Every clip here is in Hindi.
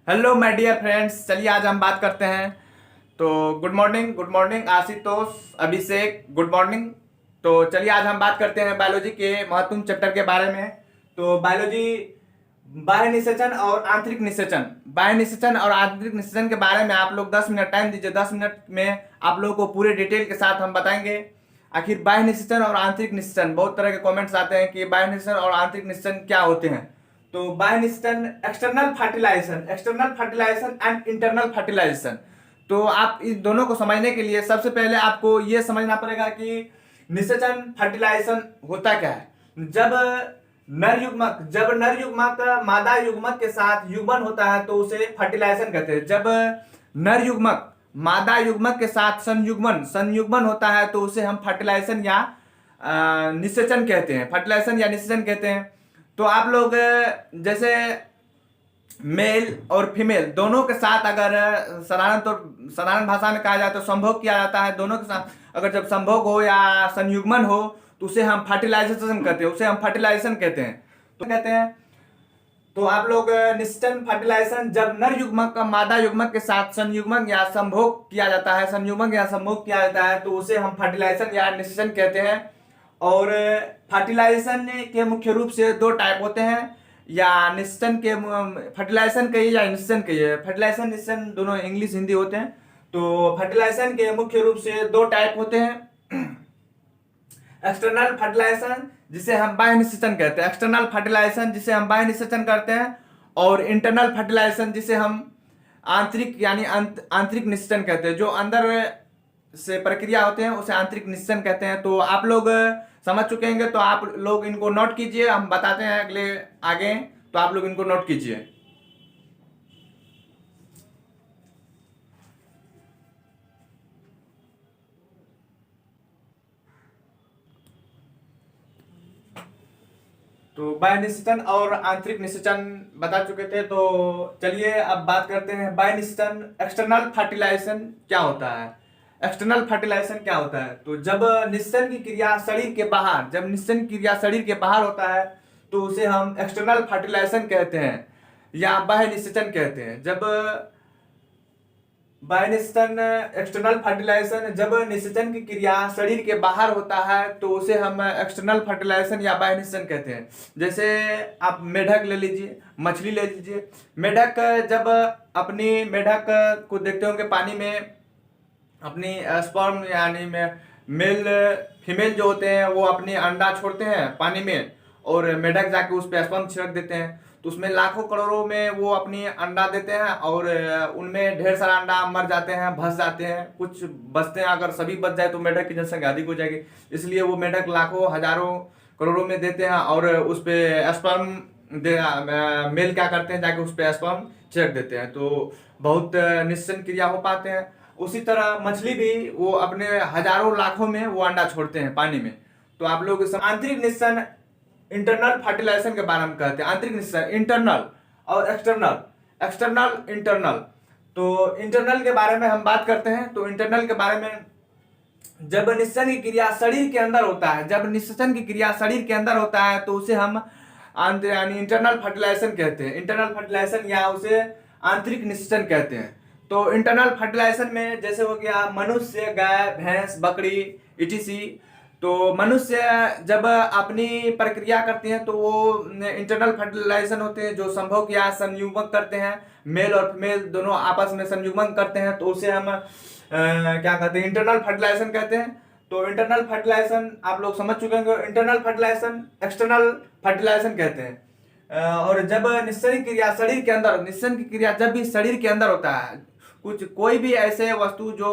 हेलो माय डियर फ्रेंड्स, चलिए आज हम बात करते हैं। तो गुड मॉर्निंग आशुतोष, अभिषेक, गुड मॉर्निंग। तो चलिए आज हम बात करते हैं बायोलॉजी के महत्वपूर्ण चैप्टर के बारे में। तो बायोलॉजी बाह्य निषेचन और आंतरिक निषेचन, बाह्य निषेचन और आंतरिक निषेचन के बारे में आप लोग 10 मिनट टाइम दीजिए। 10 मिनट में आप लोगों को पूरे डिटेल के साथ हम बताएंगे आखिर बाह्य निषेचन और आंतरिक निषेचन। बहुत तरह के कमेंट्स आते हैं कि बाह्य निषेचन और आंतरिक निषेचन क्या होते हैं। तो बाह्य निषेचन external fertilisation and internal fertilisation. तो आप इस दोनों को समझने के लिए सबसे पहले आपको ये समझना पड़ेगा कि निषेचन फर्टिलाइजेशन होता क्या है। जब नर युग्मक मादा युग्मक के साथ युग्मन होता है तो उसे फर्टिलाइजेशन कहते हैं। जब नर युग्मक मादा युग्मक के साथ संयुग्मन होता है तो उसे हम फर्टिलाइजेशन या निषेचन कहते हैं, फर्टिलाइजेशन या निषेचन कहते हैं। तो आप लोग जैसे मेल और फीमेल दोनों के साथ अगर साधारण भाषा में कहा जाए तो संभोग किया जाता है। दोनों के साथ अगर जब संभोग हो या संयुग्मन हो तो उसे हम फर्टिलाइजेशन कहते हैं, उसे हम फर्टिलाइजेशन कहते हैं। तो कहते हैं तो आप लोग निषेचन फर्टिलाइजेशन जब नर युग्मक का मादा युग्मक के साथ संयुग्मन या संभोग किया जाता है, संयुग्मन या संभोग किया जाता है तो उसे हम फर्टिलाइजेशन या निषेचन कहते हैं। और फर्टिलाइजेशन के मुख्य रूप से दो टाइप होते हैं, या निषेचन के फर्टिलाइजेशन कहिए या निषेचन कहिए। फर्टिलाइजेशन निषेचन दोनों इंग्लिश हिंदी होते हैं। तो फर्टिलाइजेशन के मुख्य रूप से दो टाइप होते हैं। एक्सटर्नल फर्टिलाइजेशन जिसे हम बाह्य निषेचन कहते हैं, एक्सटर्नल फर्टिलाइजेशन जिसे हम बाह्य निषेचन करते हैं, और इंटरनल फर्टिलाइजेशन जिसे हम आंतरिक यानी आंतरिक निषेचन कहते हैं। जो अंदर से प्रक्रिया होते हैं उसे आंतरिक निषेचन कहते हैं। तो आप लोग समझ चुके होंगे, तो आप लोग इनको नोट कीजिए, हम बताते हैं अगले आगे, तो आप लोग इनको नोट कीजिए। तो बाह्य निषेचन और आंतरिक निषेचन बता चुके थे। तो चलिए अब बात करते हैं बाह्य निषेचन, एक्सटर्नल फर्टिलाइजेशन क्या होता है। एक्सटर्नल फर्टिलाइजेशन क्या होता है, तो जब निषेचन की क्रिया शरीर के बाहर, जब निषेचन की क्रिया शरीर के बाहर होता है तो उसे हम एक्सटर्नल फर्टिलाइजेशन कहते हैं या बाह्य निषेचन कहते हैं। जब बाह्य निषेचन एक्सटर्नल फर्टिलाइजेशन जब निषेचन की क्रिया शरीर के बाहर होता है तो उसे हम एक्सटर्नल फर्टिलाइजेशन या बाह्य निषेचन कहते हैं। जैसे आप मेढक ले लीजिए, मछली ले लीजिए। मेढक जब अपनी मेढक को देखते होंगे पानी में अपनी स्पर्म यानी मेल फीमेल जो होते हैं वो अपनी अंडा छोड़ते हैं पानी में, और मेढक जाके उस पर स्पर्म छिड़क देते हैं। तो उसमें लाखों करोड़ों में वो अपनी अंडा देते हैं, और उनमें ढेर सारा अंडा मर जाते हैं, भस जाते हैं, कुछ बचते हैं। अगर सभी बच जाए तो मेढक की जनसंख्या अधिक हो जाएगी, इसलिए वो मेढक लाखों हजारों करोड़ों में देते हैं, और उस पर स्पर्म मेल क्या करते हैं, जाके उस पर स्पर्म छिड़क देते हैं। तो बहुत निश्चन क्रिया हो पाते हैं। उसी तरह मछली भी वो अपने हजारों लाखों में वो अंडा छोड़ते हैं पानी में। तो आप लोग आंतरिक निश्चन इंटरनल फर्टिलाइजेशन के बारे में कहते हैं। आंतरिक निषेचन इंटरनल और एक्सटर्नल, एक्सटर्नल इंटरनल। तो इंटरनल के बारे में हम बात करते हैं। तो इंटरनल के बारे में जब निषेचन की क्रिया शरीर के अंदर होता है, जब निषेचन की क्रिया शरीर के अंदर होता है तो उसे हम यानी इंटरनल फर्टिलाइजेशन कहते हैं। इंटरनल फर्टिलाइजेशन या उसे आंतरिक निषेचन कहते हैं। तो इंटरनल फर्टिलाइजेशन में जैसे हो गया मनुष्य, गाय, भैंस, बकरी इटीसी। तो मनुष्य जब अपनी प्रक्रिया करते हैं तो वो इंटरनल फर्टिलाइजेशन होते हैं, जो संभोग या संयुग्मन करते हैं। मेल और फीमेल दोनों आपस में संयुग्मन करते हैं तो उसे हम क्या कहते हैं, इंटरनल फर्टिलाइजेशन कहते हैं। तो इंटरनल फर्टिलाइजेशन आप लोग समझ चुके होंगे। इंटरनल फर्टिलाइजेशन एक्सटर्नल फर्टिलाइजेशन कहते हैं। और जब निषेचन की क्रिया शरीर के अंदर, निषेचन की क्रिया जब भी शरीर के अंदर होता है, कोई भी ऐसे वस्तु जो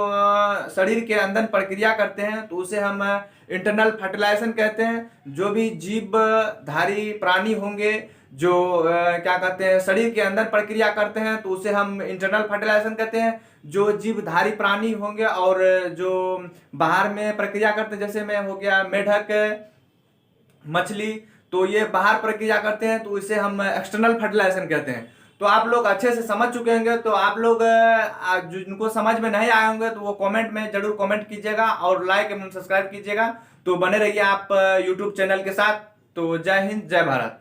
शरीर के अंदर प्रक्रिया करते हैं तो उसे हम इंटरनल फर्टिलाइजेशन कहते हैं। जो भी जीवधारी प्राणी होंगे जो क्या कहते हैं शरीर के अंदर प्रक्रिया करते हैं तो उसे हम इंटरनल फर्टिलाइजेशन कहते हैं। जो जीवधारी प्राणी होंगे और जो बाहर में प्रक्रिया करते हैं, जैसे में हो गया मेढक, मछली, तो ये बाहर प्रक्रिया करते हैं तो इसे हम एक्सटर्नल फर्टिलाइजेशन कहते हैं। तो आप लोग अच्छे से समझ चुके होंगे। तो आप लोग जिनको समझ में नहीं आए होंगे तो वो कमेंट में जरूर कमेंट कीजिएगा और लाइक एवं सब्सक्राइब कीजिएगा। तो बने रहिए आप यूट्यूब चैनल के साथ। तो जय हिंद, जय भारत।